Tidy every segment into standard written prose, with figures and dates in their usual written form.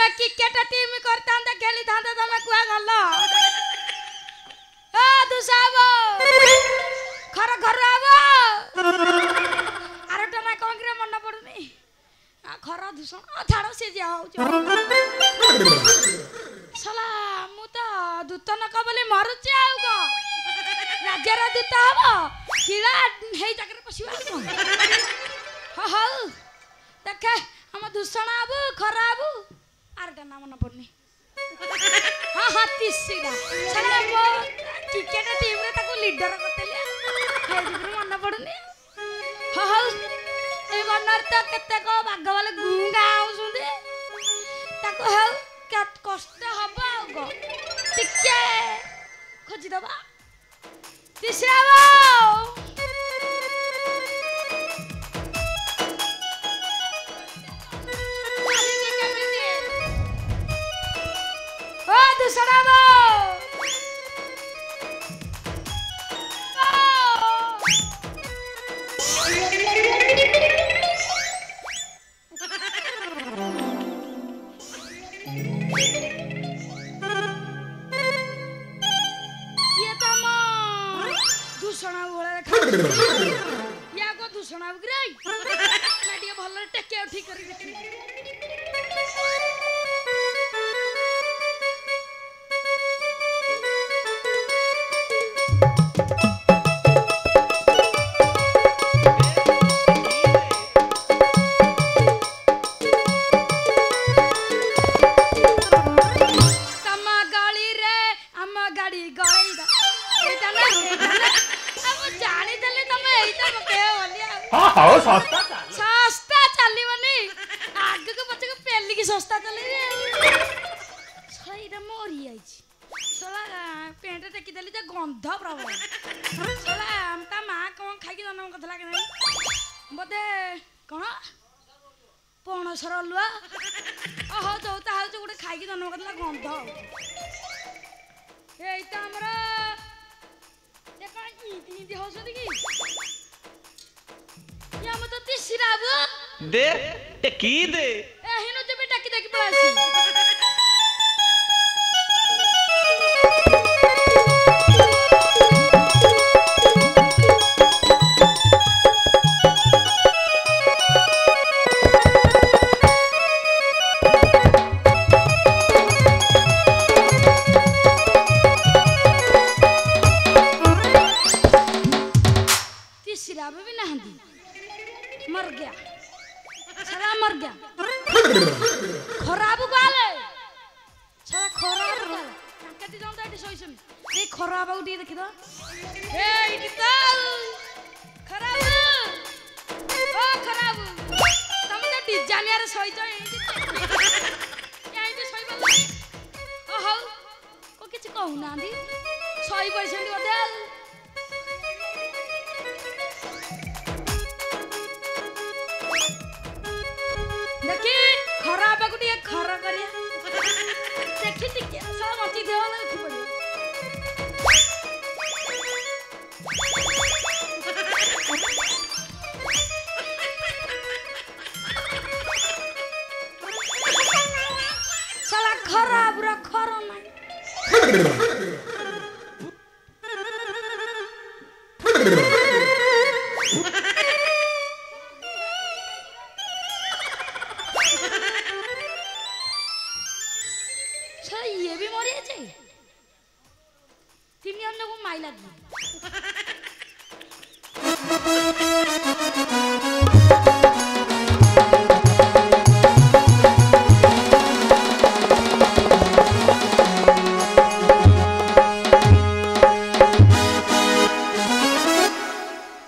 आमे cricket team करतांते खेली थांते तमे कुआ गल्लो ए दुसाबो खर घर आबो अरे टना कोंग्रे मन पडुनी आ खर दुसन आ छाड़ो से जा हो साला मु त दूत न कबले मरुची आउ गो राज्यर दूत हबो किला हेई जाकर पसिबा हो हो देखे हम दूषण आबू खरा आबू आर ना मन पड़नी हाँ हाँ तीसरा साला मो क्रिकेट टीम रे ताको लीडर करतेली हे जिगर मन पड़नी हाँ हाँ ए बनर त केते को बाग वाले गुंगा आउसुंदे ताको हे केत कष्ट हबा गो टिके खोजी दबा तीसरा बा दुसराबो ये तम दुसणा बोला या को दुसणा ग्राई नाडिया भल्ले टेके उठी करी देखि सस्ता चली बनी आगे के बच्चे को पेली की सस्ता चली सही रे मोरी आई सोला पेंट टेकी देली जे गंध प्रबल सोला हमता मां कोन खाई के जन्म कथला के नहीं बदे कोन पणसर लुआ ओहो जोता हाउ जो गुटे खाई के जन्म कथला गंध एई त हमरा देखा इती होसदी की या मत तीसरा बो दे टेकी दे ए हिनो जे बेटा की देखि पळासी तीसरा भी नहंदी मर गया साला मर गया खराब गाले साला खराब गाले कांकेती जाऊं एटी सोइसम ए खराब आउ दी देखि दो ए इटी तो खराब ओ खराब तुम तो डिजानिया रे सोइछ एटी सोइ बल ओ हो को किछ कहू नांदी 100% बदल देखी खराब गुटी खर करिया देखी टिके सब मची देवा ना उठी पड़ी साला खराब रा खर ना ये भी मरी जाए तीन अन्य को माई लगी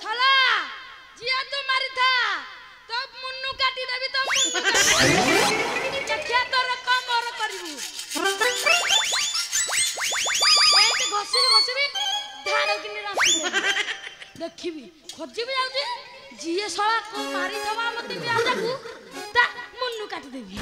साला जिया तो मारी था तो मुन्नू काटी देबी तो मुन्नू काटी क्या तो रकम और करिबू घसी धाड़ कि देखी खोजी भी जाऊँ जीए शला को मारी थवा मत भी आजा को ता मुन्नू काट देबी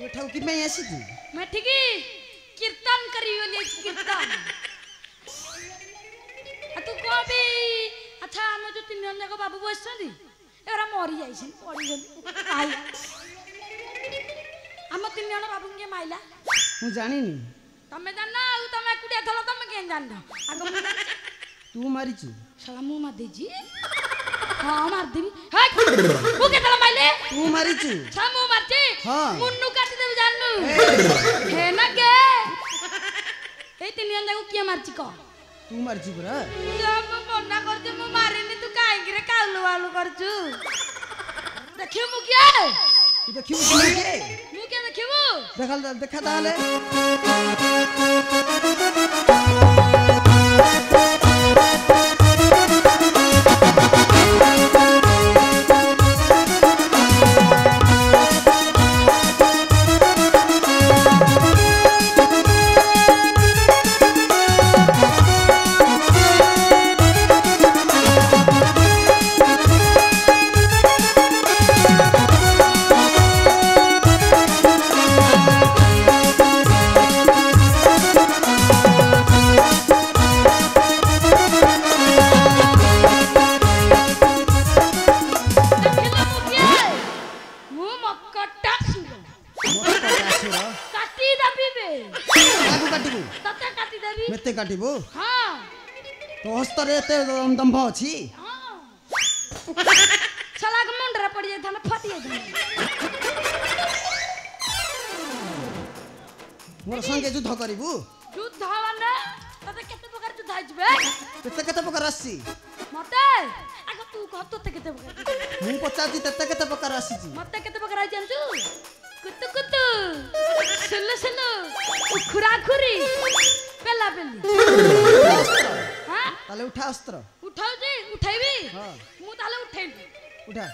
ଏଠାକୁ କି ପାଇଁ ଆସିଛୁ? ମୁଁ ଏଠିକି କୀର୍ତ୍ତନ କରିବି ବୋଲି ଆଇଛି, କୀର୍ତ୍ତନ। ଆଉ ତୁ କଣ ବି ଆଚ୍ଛା ଆମ ଯୋଉ 3 ଜଣ ଯାକ ବାବୁ ବସିଛନ୍ତି ଏଗୁରା ମରି ଯାଇଛନ୍ତି, ପଡ଼ିଗଲି ଆଇଲା। ଆମ 3 ଜଣ ବାବୁଙ୍କୁ କିଏ ମାଇଲା? ମୁଁ ଜାଣିନି। ତମେ ଜାଣିନ ଆଉ ତମେ ଏକୁଟିଆ ଥଲ, ତମେ କେମିତି ଜାଣିନ? ଆଗ ମୁଁ ଜାଣିଛି। ତୁ ମାରିଛୁ? ଶଳା ମୁଁ ମାରିଦେଇଛି। ହଁ ମାରିଦେବି। ହେଇ, ମୁଁ କେତେବେଳେ ମାଇଲେ? ତୁ ମାରିଛୁ? ଶଳା ମୁଁ ମାରିଛି। ହଁ। ମୁନୁ କାଟିଦେବି ଜାଣିନୁ। ହେ ନା କେ ଏଇ 3 ଜଣ ଯାକୁ କିଏ ମାରିଛି କହ? ତୁ ମାରିଛୁ ପରା। ମୁଁ ମନା କରୁଛି, ମୁଁ ମାରିନି। ତୁ କାହିଁକିରେ କାଲୁ ବାଲୁ କରୁଛୁ? ଦେଖିବୁ ମୁଁ କିଏ? ତୁ ଦେଖିବୁ କିଏ? ମୁଁ କିଏ ଦେଖିବୁ? ଦେଖା ତାହେଲେ। काटिबो हां तो हस्तरे एते दंभ अछि हां छलाक मुंडरा पड़ी जाय थाने फटी जाय थाने मोर संगे युद्ध करिबु युद्ध माने तते केते प्रकार युद्ध आइबे केते प्रकार आसी मते आगो तू कह तते केते प्रकार मु पचाती तते केते प्रकार आसी मते केते प्रकार आइ जानछु कुतु कुतु सुलु सुलु उखुरा खुरी पेला पेली हां ताले उठा अस्त्र उठाउ जी उठाइबी हां मु ताले उठाइबी उठा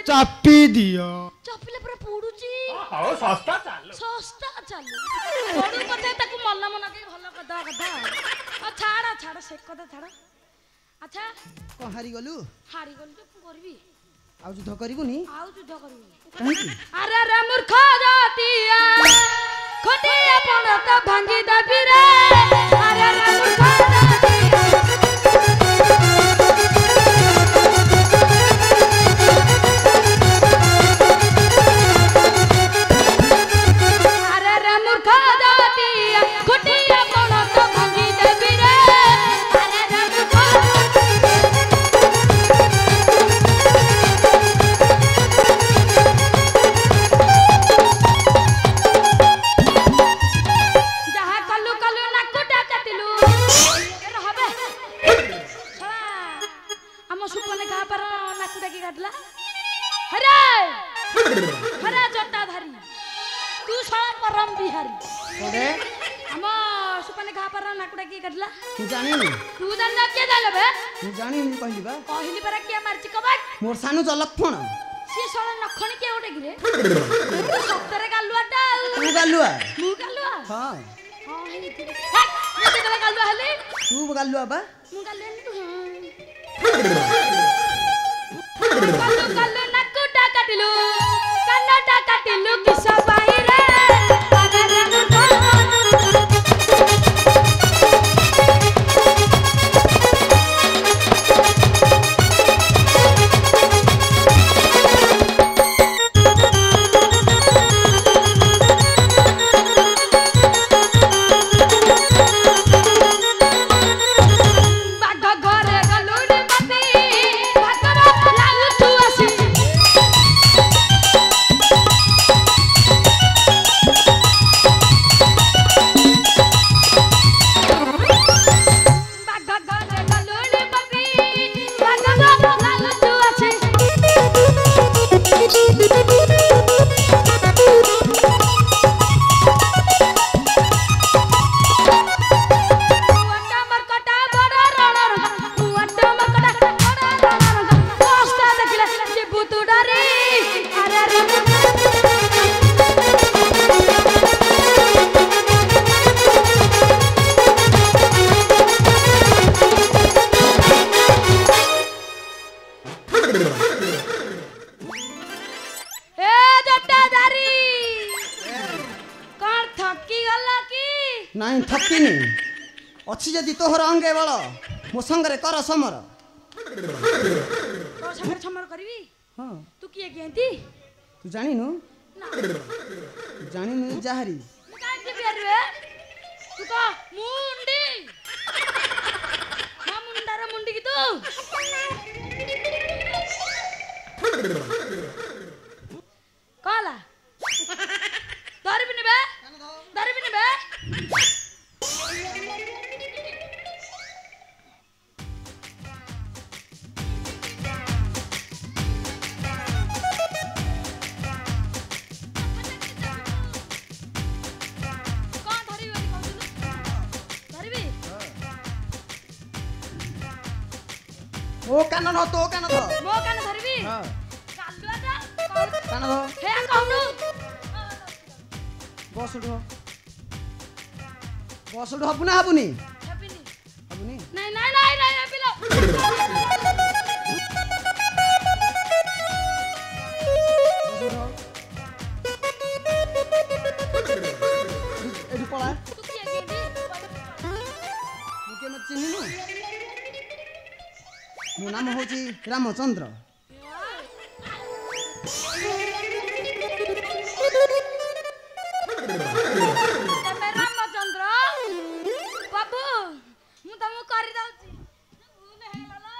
चापी दिया चापिले पर पडुची हां सस्ता चालू पडु पते ताकू मल्ला मना के भलो कदा कदा आ छाड़ा छाड़ा से कदा छाड़ा अच्छा को हारी गलु तो करबी आ युद्ध करिबुनी आ युद्ध करबी काहेकि अरे रे मूर्ख जातिया खटिया पण त भांगी दबी रे अरे रे मूर्ख मोर सानु जलक्षण सी सोला नखणी के ओटे गिरे सतरे गालुआटा तू गालुआ मु गालुआ हां हां हे मु केतला गालुआ हले तू गालुआ बा मु गालुआ गालु नकुटा काटिलु कन्नटा काटिलु किस बाहिरे अरे रे ନାଇଁ ଥକିନି ଅଛି ଯଦି ତୋହର ଅଙ୍ଗେ ବଳ ମୋ ସଙ୍ଗରେ କର ସମର। ତୋ ସାଙ୍ଗରେ ସମର କରିବି? ହଁ ତୁ କିଏ କିଏନ୍ତି? ତୁ ଜାଣିନୁ? ନା ଜାଣିନୁ ଯାହାରି ମୁଁ କାହିଁକି ବିହାରିବେ? ତୁ କହ ମୁଣ୍ଡି ମୋ ମୁଣ୍ଡାର ମୁଣ୍ଡି କି ତୁ କଲା ଧରିବିନି ବେ ଧରିବିନି ବେ। କଣ ଧରିବି ବୋଲି କହୁଥିଲୁ? ଧରିବି? ଓ କାନ ଧ ତୋ କାନ ଧ ମୋ କାନ ଧରିବି? ହଁ କାଲୁଆ ଟା କହୁଛୁ। କାନ ଧ ହେ କହୁନୁ ବସ ଉଠ ବସ ଉଠ ହବୁ ନା ହବୁନି? ହେବିନି। ହବୁନି ନାଇଁ ନାଇଁ ନାଇଁ ନାଇଁ ହେବିଲୋ। ଏଠି ପଳା ତୁ କିଏ କିଏନ୍ତି? ମୁଁ କେମିତି ଚିହ୍ନିନୁ? ମୋ ନାମ ହଉଛି ରାମଚନ୍ଦ୍ର। ତେବେ ରାମଚନ୍ଦ୍ର ବାବୁ ମୁଁ ତମକୁ କରିଦଉଛି। ଭୁଲ ହେଇଗଲା।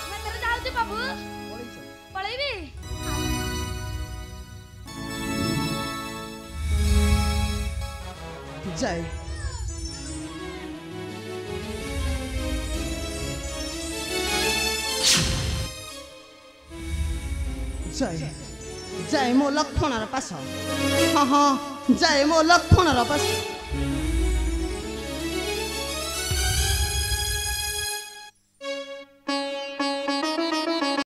ମୁଁ ଏଥର ଯାଉଛି ବାବୁ। ପଳେଇବି? ଯାଏ ଯାଏ ଯାଏ ମୋ ଲକ୍ଷ୍ମଣର ପାଶ। ହଁ ହଁ ଯାଏ ମୋ ଲକ୍ଷ୍ମଣର ପାଶ।